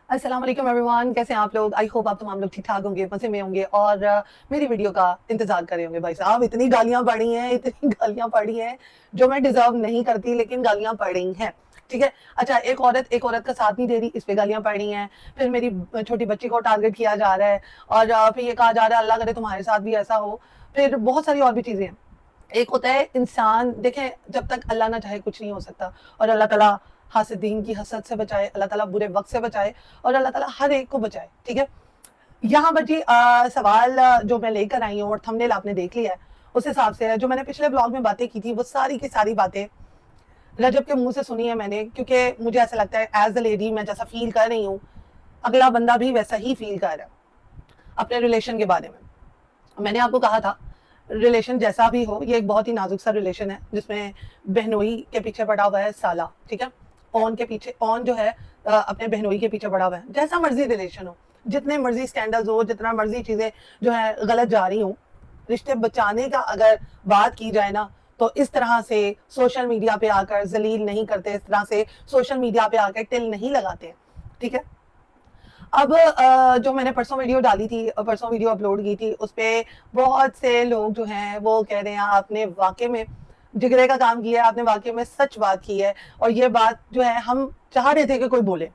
अस्सलाम वालेकुम एवरीवन, कैसे हैं आप लोग? आई होप आप तमाम लोग ठीक ठाक होंगे, मजे में होंगे और मेरी वीडियो का इंतजार कर रहे होंगे। भाई साहब इतनी गालियां पड़ी हैं, इतनी गालियां पड़ी हैं जो मैं डिजर्व नहीं करती, लेकिन गालियां पड़ी हैं। ठीक है। अच्छा, एक औरत का साथ नहीं दे रही, इस पे गालियां पड़ी हैं। फिर मेरी छोटी बच्ची को टारगेट किया जा रहा है और फिर ये कहा जा रहा है अल्लाह करे तुम्हारे साथ भी ऐसा हो। फिर बहुत सारी और भी चीजें हैं। एक होता है इंसान, देखें जब तक अल्लाह ना चाहे कुछ नहीं हो सकता, और अल्लाह ताला हासिदीन की हसद से बचाए, अल्लाह ताला बुरे वक्त से बचाए और अल्लाह ताला हर एक को बचाए। ठीक है। यहाँ पर जी सवाल जो मैं लेकर आई हूँ और थंबनेल आपने देख लिया है, उस हिसाब से जो मैंने पिछले ब्लॉग में बातें की थी वो सारी की सारी बातें रजब के मुंह से सुनी है मैंने, क्योंकि मुझे ऐसा लगता है एज अ लेडी मैं जैसा फील कर रही हूँ अगला बंदा भी वैसा ही फील कर रहा है अपने रिलेशन के बारे में। मैंने आपको कहा था रिलेशन जैसा भी हो, ये एक बहुत ही नाजुक सा रिलेशन है जिसमें बहनोई के पीछे पड़ा हुआ है साला। ठीक है। ऑन के पीछे, ऑन जो है अपने बहनोई के पीछे पड़ा हुआ है। जैसा मर्जी रिलेशन हो, जितने मर्जी स्कैंडल्स हो, जितना मर्जी चीजें जो है गलत जा रही हो, रिश्ते बचाने का अगर बात की जाए ना, तो इस तरह से सोशल मीडिया पे आकर जलील नहीं करते, इस तरह से सोशल मीडिया पे आकर टिल नहीं लगाते। ठीक है। अब जो मैंने परसों वीडियो डाली थी, परसों वीडियो अपलोड की थी, उस पे बहुत से लोग जो हैं वो कह रहे हैं आपने वाकई में जिगरे का काम किया है, आपने वाकई में सच बात की है, और ये बात जो है हम चाह रहे थे कि कोई बोले।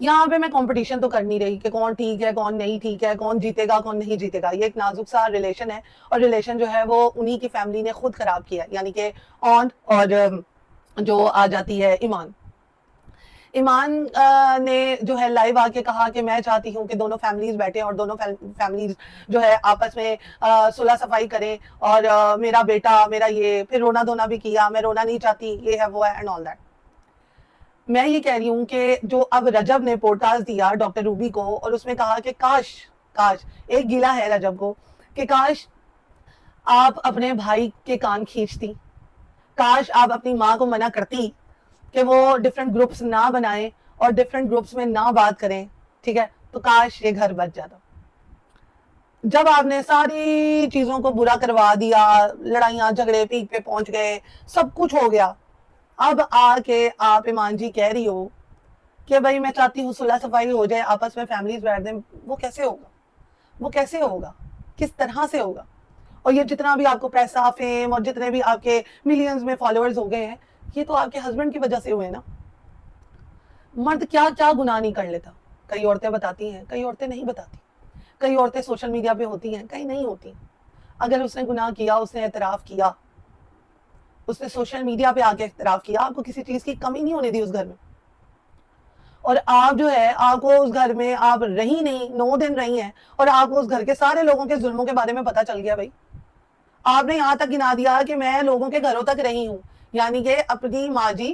यहाँ पे मैं कंपटीशन तो कर नहीं रही कि कौन ठीक है कौन नहीं ठीक है, कौन जीतेगा कौन नहीं जीतेगा। ये एक नाजुक सा रिलेशन है और रिलेशन जो है वो उन्हीं की फैमिली ने खुद खराब किया, यानी कि ऑन और जो आ जाती है ईमान। ईमान ने जो है लाइव आके कहा कि मैं चाहती हूँ कि दोनों फैमिलीज बैठे और दोनों फैमिलीज जो है आपस में सुलह सफाई करें, और मेरा बेटा मेरा ये, फिर रोना धोना भी किया, मैं रोना नहीं चाहती, ये है वो है एंड ऑल दैट। मैं ये कह रही हूँ कि जो अब रजब ने पॉडकास्ट दिया डॉक्टर रूबी को, और उसमें कहा कि काश काश, एक गिला है रजब को कि काश आप अपने भाई के कान खींचती, काश आप अपनी माँ को मना करती कि वो डिफरेंट ग्रुप्स ना बनाए और डिफरेंट ग्रुप्स में ना बात करें। ठीक है। तो काश ये घर बच जाता। जब आपने सारी चीजों को बुरा करवा दिया, लड़ाइयां झगड़े पीक पे पहुंच गए, सब कुछ हो गया, अब आके आप ईमान जी कह रही हो कि भाई मैं चाहती हूँ सुलह सफाई हो जाए, आपस में फैमिलीज बैठ दें। वो कैसे होगा? वो कैसे होगा? किस तरह से होगा? और ये जितना भी आपको पैसा फेम और जितने भी आपके मिलियंस में फॉलोअर्स हो गए हैं, ये तो आपके हस्बैंड की वजह से हुए ना। मर्द क्या क्या गुनाह नहीं कर लेता। कई औरतें बताती हैं, कई औरतें नहीं बताती। कई औरतें सोशल मीडिया पे होती हैं, कई नहीं होती। अगर उसने गुनाह किया, उसने एतराफ किया, उसने सोशल मीडिया पे आके एतराफ किया, आपको किसी चीज की कमी नहीं होने दी उस घर में। और आप जो है, आपको उस घर में आप रही नहीं, 9 दिन रही हैं, और आपको उस घर के सारे लोगों के जुल्मों के बारे में पता चल गया। भाई आपने यहाँ तक गिना दिया कि मैं लोगों के घरों तक रही हूँ, यानी कि अपनी माँ जी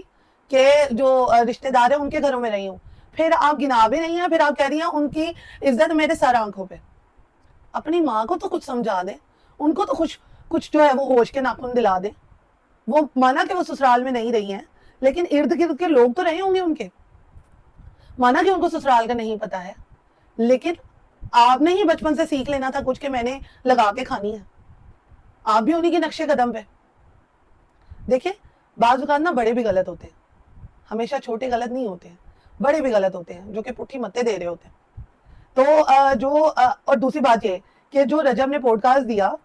के जो रिश्तेदार है उनके घरों में रही हूँ। फिर आप गिना भी नहीं है, फिर आप कह रही हैं उनकी इज्जत मेरे सर आंखों पे। अपनी माँ को तो कुछ समझा दें, उनको तो कुछ कुछ जो है वो होश के नाखून दिला दें। वो माना कि वो ससुराल में नहीं रही हैं, लेकिन इर्द गिर्द के लोग तो रहे होंगे उनके। माना कि उनको ससुराल का नहीं पता है, लेकिन आपने ही बचपन से सीख लेना था कुछ कि मैंने लगा के खानी है। आप भी उन्हीं के नक्शे कदम पे। देखिए, बाज़ औक़ात ना बड़े भी गलत होते हैं, हमेशा छोटे गलत नहीं होते हैं, बड़े भी गलत होते हैं जो कि पुट्ठी मत्ते दे रहे होते हैं। तो और दूसरी बात ये कि जो रजब ने पॉडकास्ट दिया,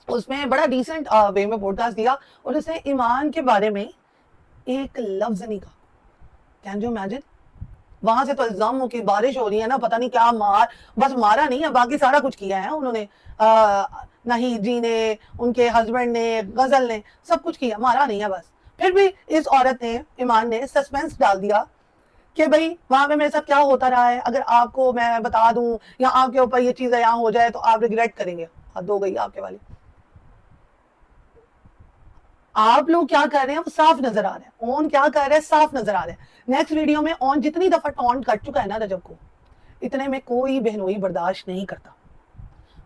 उसमें बड़ा डिसेंट वे में पॉडकास्ट दिया, और उसने ईमान के बारे में एक लफ्ज़ नहीं कहा। Can you imagine? वहां से तो इल्जामों की बारिश हो रही है ना, पता नहीं क्या बस मारा नहीं है, बाकी सारा कुछ किया है उन्होंने। नाहिद जी ने, उनके हस्बैंड ने, गजल ने, सब कुछ किया, मारा नहीं है बस। फिर भी इस औरत ने, ईमान ने सस्पेंस डाल दिया कि भाई वहां पे मेरे साथ क्या होता रहा है, अगर आपको मैं बता दूं या आपके ऊपर ये चीजें यहाँ हो जाए तो आप रिग्रेट करेंगे। हद हो गई आपके वाली। आप लोग क्या कर रहे हैं वो साफ नजर आ रहा है, ऑन क्या कर रहा है साफ नजर आ रहा है। नेक्स्ट वीडियो में ऑन जितनी दफा टॉन्ट कर चुका है ना रजब को, इतने में कोई बहनोई बर्दाश्त नहीं करता।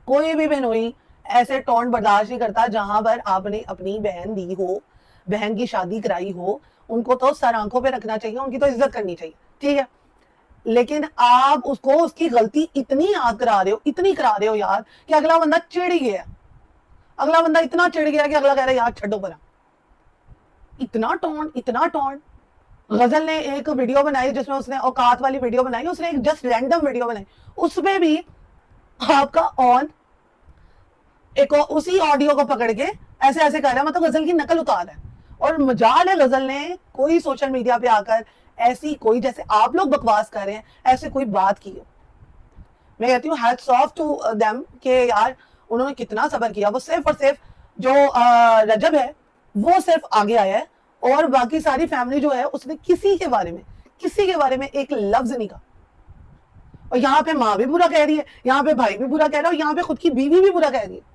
कोई भी बहनोई ऐसे टॉन्ट बर्दाश्त नहीं करता जहां पर आपने अपनी बहन दी हो, बहन की शादी कराई हो, उनको तो सर आंखों पे रखना चाहिए, उनकी तो इज्जत करनी चाहिए। ठीक है। लेकिन आप उसको उसकी गलती इतनी याद करा रहे हो, इतनी करा रहे हो यार, कि अगला बंदा चिढ़ गया। अगला बंदा इतना चिढ़ गया कि अगला कह रहा है यार छड्डो परा। इतना टॉन्ट, इतना टॉन्ट। غزل نے ایک ویڈیو بنائی جس میں اس نے اوقات والی ویڈیو بنائی, اس نے ایک جسٹ رینڈم ویڈیو بنائی, اس میں بھی آپ کا آن ایک اسی آڈیو کو پکڑ کے ایسے ایسے کر رہا ہے, مطلب غزل کی نقل اتار ہے. اور مجال ہے غزل نے کوئی سوشل میڈیا پہ آ کر ایسی کوئی, جیسے آپ لوگ بکواس کر رہے ہیں, ایسے کوئی بات کی ہو. میں کہتی ہوں ہیٹس آف ٹو دیم کہ یار انہوں نے کتنا صبر کیا. وہ صرف اور صرف جو رجب ہے وہ صرف آگے آیا ہے, اور باقی ساری فیملی جو ہے اس نے کسی کے بارے میں ایک لفظ نہیں کہا. اور یہاں پہ ماں بھی برا کہہ رہی ہے, یہاں پہ بھائی بھی برا کہہ رہا ہے, اور یہاں پہ خود کی بیوی بھی برا کہہ رہی ہے.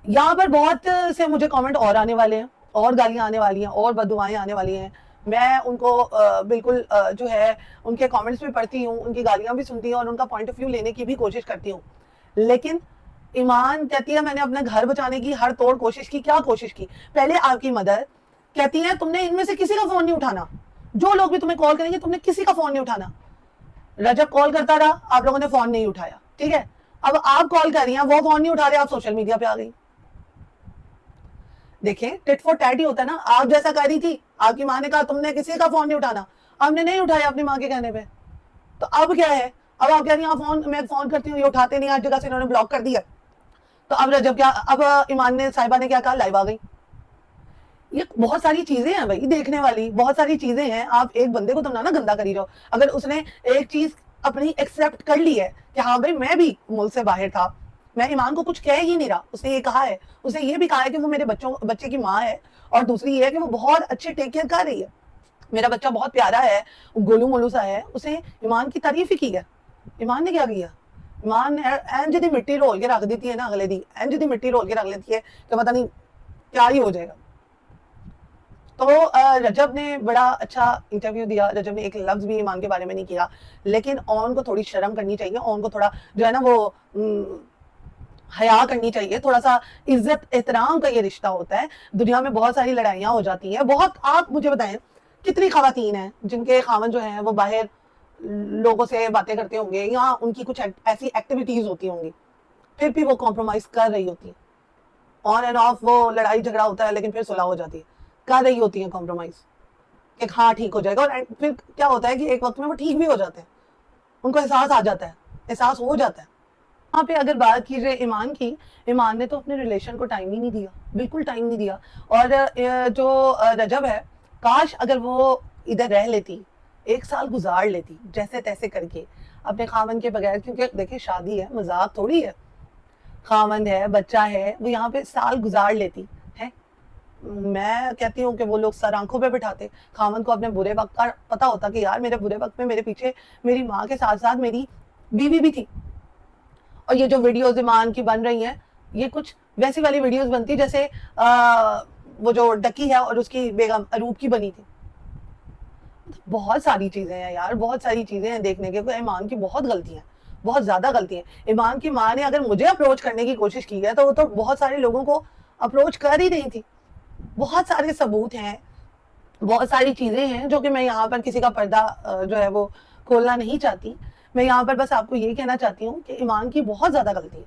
یہاں پر بہت سے مجھے کامنٹ اور آنے والے ہیں, اور گالیاں آنے والی ہیں, اور بددعائیں آنے والی ہیں. میں ان کو بالکل جو ہے ان کے کامنٹس بھی پڑھتی ہوں, ان کی گالیاں بھی سنتی ہوں, اور ان کا پوائنٹ آف ویو لینے کی بھی کوشش کرتی ہوں. لیکن ایمان کہتی ہے میں نے اپنے گھر بچانے کی ہر طور کوشش کی. کیا کوشش کی؟ پہلے آپ کی مدر کہتی ہے تم نے ان میں سے کسی کا فون نہیں اٹھانا, جو لوگ بھی تمہیں کال کریں گے تم نے کسی کا فون نہیں اٹھانا. رجب کال کرتا رہا, آپ لوگوں نے فون نہیں اٹھایا, ٹھیک ہے. اب آپ کال کر رہی ہیں, وہ فون نہیں اٹھا رہے, آپ سوشل میڈیا پہ آ گئی. دیکھیں ٹٹ فور ٹیٹ ہی ہوتا ہے نا. آپ جیسا کر رہی تھی, آپ کی ماں نے کہا تم نے کسی کا فون نہیں اٹھانا, آپ نے نہیں اٹھایا اپنی ماں کے کہنے پہ. تو اب کیا ہے, اب آپ کہہ رہی ہیں میں فون کرتی ہوں, یہ اٹھاتے نہیں, ہر جگہ سے انہوں نے بلاک کر دیا. تو اب رجب کیا, اب ایمان نے صاحبہ نے کیا کہا, لائیو آ گئی. یہ بہت ساری چیزیں ہیں بھائی دیکھنے والی, بہت ساری چیزیں ہیں. آپ ایک بندے کو تم نہ گندا کری جاؤ. اگر اس نے ایک چیز اپنی ایکسپٹ کر لی ہے کہ ہاں بھائی میں بھی ملک سے باہر تھا, میں ایمان کو کچھ کہہ ہی نہیں رہا, اس نے یہ کہا ہے, اس نے یہ بھی کہا ہے کہ وہ میرے بچے کی ماں ہے, اور دوسری یہ ہے کہ وہ بہت اچھے ٹیک کیئر کر رہی ہے, میرا بچہ بہت پیارا ہے, گولو مولو سا ہے. اسے ایمان کی تعریف ہی کی ہے. ایمان نے کیا کیا, ایمان نے اینج دی مٹی رول کے رکھ دیتی ہے نا, اگلے دی اینج دی مٹی رول کے رکھ لیتی ہے کہ پتہ نہیں کیا ہی ہو جائے گا. تو رجب نے بڑا اچھا انٹرویو دیا. رجب نے ایک لفظ بھی ایمان کے بارے میں نہیں کیا, لیکن اون کو تھوڑی شرم کرنی چاہیے, اون کو تھوڑا جو ہے نا وہ حیا کرنی چاہیے, تھوڑا سا عزت احترام کا یہ رشتہ ہوتا ہے. دنیا میں بہت ساری لڑائیاں ہو جاتی ہیں, بہت. آپ مجھے بتائیں کتنی خواتین ہیں جن کے خاوند جو ہیں وہ باہر لوگوں سے باتیں کرتے ہوں گے, یا ان کی کچھ ایسی ایکٹیویٹیز ہوتی ہوں گی, پھر بھی وہ کمپرومائز کر رہی ہوتی ہیں. آن اینڈ آف وہ لڑائی جھگڑا ہوتا ہے, لیکن پھر صلح ہو جاتی ہے, کر رہی ہوتی ہیں کمپرومائز کہ ہاں ٹھیک ہو جائے گا. اور پھر کیا ہوتا ہے کہ ایک وقت میں وہ ٹھیک بھی ہو جاتے ہیں, ان کو احساس آ جاتا ہے, احساس ہو جاتا ہے. وہاں پہ اگر بات کی جائے ایمان کی, ایمان نے تو اپنے ریلیشن کو ٹائم ہی نہیں دیا, بالکل ٹائم نہیں دیا. اور جو رجب ہے, کاش اگر وہ ادھر رہ لیتی, 1 سال گزار لیتی جیسے تیسے کر کے اپنے خاوند کے بغیر, کیونکہ دیکھیں شادی ہے, مذاق تھوڑی ہے, خاوند ہے, بچہ ہے, وہ یہاں پہ سال گزار لیتی ہے. میں کہتی ہوں کہ وہ لوگ سر آنکھوں پہ بٹھاتے. خاوند کو اپنے برے وقت کا پتا ہوتا کہ یار میرے برے وقت میں میرے پیچھے میری ماں کے ساتھ ساتھ میری بیوی بھی تھی. اور یہ جو ویڈیوز ایمان کی بن رہی ہیں, یہ کچھ ویسی والی ویڈیوز بنتی جیسے وہ جو ڈکی ہے اور اس کی بیگم اروپ کی بنی تھی. بہت ساری چیزیں ہیں یار, بہت ساری چیزیں ہیں دیکھنے کے. ایمان کی بہت غلطیاں, بہت زیادہ غلطی ہیں. ایمان کی ماں نے اگر مجھے اپروچ کرنے کی کوشش کی ہے تو وہ تو بہت سارے لوگوں کو اپروچ کر ہی رہی تھی. بہت سارے ثبوت ہیں, بہت ساری چیزیں ہیں جو کہ میں یہاں پر کسی کا پردہ جو ہے وہ کھولنا نہیں چاہتی. میں یہاں پر بس آپ کو یہ کہنا چاہتی ہوں کہ ایمان کی بہت زیادہ غلطی ہے.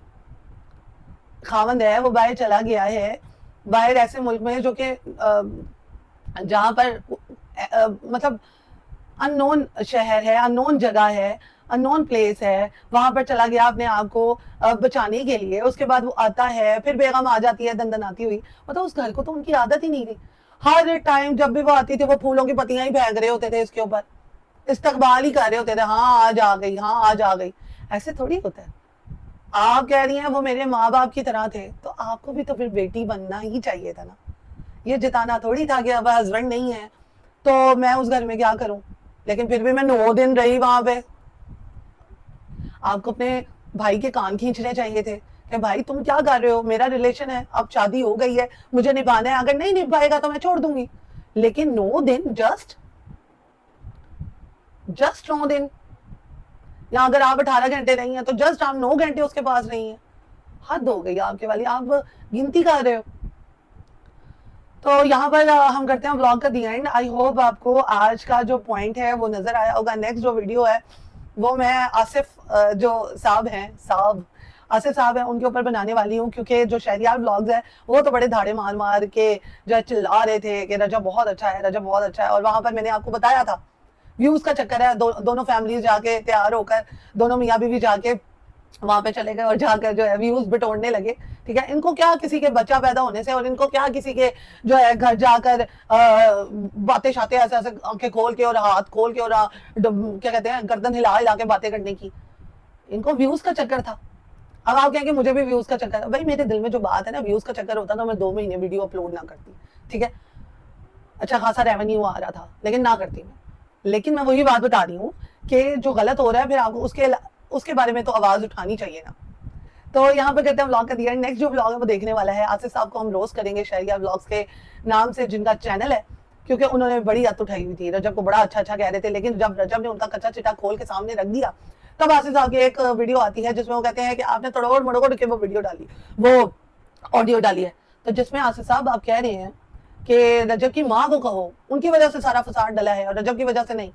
خاوند ہے, وہ باہر چلا گیا ہے, باہر ایسے ملک میں جو کہ جہاں پر مطلب ان نون شہر ہے, ان نون جگہ ہے, ان نون پلیس ہے, وہاں پر چلا گیا اپنے آپ کو بچانے کے لیے. اس کے بعد وہ آتا ہے, پھر بیگم آ جاتی ہے دندن آتی ہوئی. مطلب اس گھر کو تو ان کی عادت ہی نہیں تھی. ہر ٹائم جب بھی وہ آتی تھی وہ پھولوں کی پتیاں ہی پھینک رہے ہوتے تھے اس کے اوپر, استقبال ہی کر رہے ہوتے تھے, ہاں آج آ گئی, ہاں آج آ گئی. ایسے تھوڑی ہوتا ہے. آپ کہہ رہی ہیں وہ میرے ماں باپ کی طرح تھے, تو آپ کو بھی تو پھر بیٹی بننا ہی چاہیے تھا نا. یہ جتانا تھوڑی تھا کہ اب ہسبینڈ نہیں ہے تو میں اس گھر میں کیا کروں. لیکن پھر بھی میں 9 دن رہی وہاں پہ. آپ کو اپنے بھائی کے کان کھینچنے چاہیے تھے کہ بھائی تم کیا کر رہے ہو, میرا ریلیشن ہے, اب شادی ہو گئی ہے, مجھے نبھانا ہے, اگر نہیں نبھائے گا تو میں چھوڑ دوں گی. لیکن 9 دن, جسٹ 9 دن, یا اگر آپ 18 گھنٹے رہی ہیں تو جسٹ آپ 9 گھنٹے اس کے پاس رہی ہیں. حد ہو گئی آپ کے والی, آپ گنتی کر رہے ہو. تو یہاں پر ہم کرتے ہیں ولاگ کا دی اینڈ. آئی ہوپ آپ کو آج کا جو پوائنٹ ہے وہ نظر آیا ہوگا. نیکسٹ جو ویڈیو ہے وہ میں آصف جو صاحب ہیں, आसिफ साहब है उनके ऊपर बनाने वाली हूँ, क्योंकि जो शहरियार व्लॉग्स है वो तो बड़े धाड़े मार मार के जो है चिल्ला रहे थे कि रजब बहुत अच्छा है, रजब बहुत अच्छा है। और वहां पर मैंने आपको बताया था व्यूज का चक्कर है, दोनों फैमिलीज जाके तैयार होकर, दोनों मियाँ बीवी जाके वहां पे चले गए और जाकर जो है व्यूज बिटोड़ने लगे। ठीक है, इनको क्या किसी के बच्चा पैदा होने से, और इनको क्या किसी के जो है घर जाकर बातें शाते ऐसे ऐसे आंखें खोल के और हाथ खोल के और क्या कहते हैं गर्दन हिला हिला के बातें करने की। इनको व्यूज का चक्कर था। अब आप कहेंगे मुझे भी व्यूज का चक्कर है, भाई मेरे दिल में जो बात है ना, व्यूज का चक्कर होता तो मैं 2 महीने वीडियो अपलोड ना करती। ठीक है, अच्छा खासा रेवेन्यू आ रहा था, लेकिन ना करती मैं। लेकिन मैं वही बात बता रही हूँ कि जो गलत हो रहा है फिर आपको उसके बारे में तो आवाज उठानी चाहिए ना। तो यहाँ पे कहते हैं व्लॉग का दिया। नेक्स्ट जो व्लॉग है वो देखने वाला है, आसिफ साहब को हम रोज करेंगे शहरियार व्लॉग्स के नाम से जिनका चैनल है, क्योंकि उन्होंने बड़ी हद उठाई हुई थी। रजब को बड़ा अच्छा अच्छा कह रहे थे, लेकिन जब रजब ने उनका कच्चा चिट्टा खोल के सामने रख दिया तब आसिफ साहब की एक वीडियो आती है जिसमें वो कहते हैं कि आपने तड़ोड़ मड़ोड़ के वो वीडियो डाली, वो ऑडियो डाली है, तो जिसमें आसिफ साहब आप कह रहे हैं कि रजब की माँ को कहो उनकी वजह से सारा फसाद डला है और रजब की वजह से नहीं।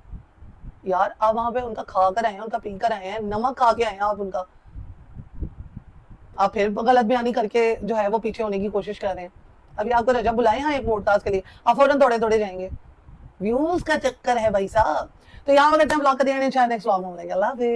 यार आप वहां पे उनका खा कर आए हैं, उनका पी कर आए हैं, नमक खा के आए हैं आप उनका, आप फिर गलत बयानी करके जो है वो पीछे होने की कोशिश कर रहे हैं। अभी आपको रजब बुलाए हैं एक पॉडकास्ट के लिए, आप फौरन थोड़े थोड़े जाएंगे। व्यूज का चक्कर है भाई साहब। तो यहाँ पर ब्लॉग कर दिया, नेक्स्ट व्लॉग में। अल्लाह हाफिज़।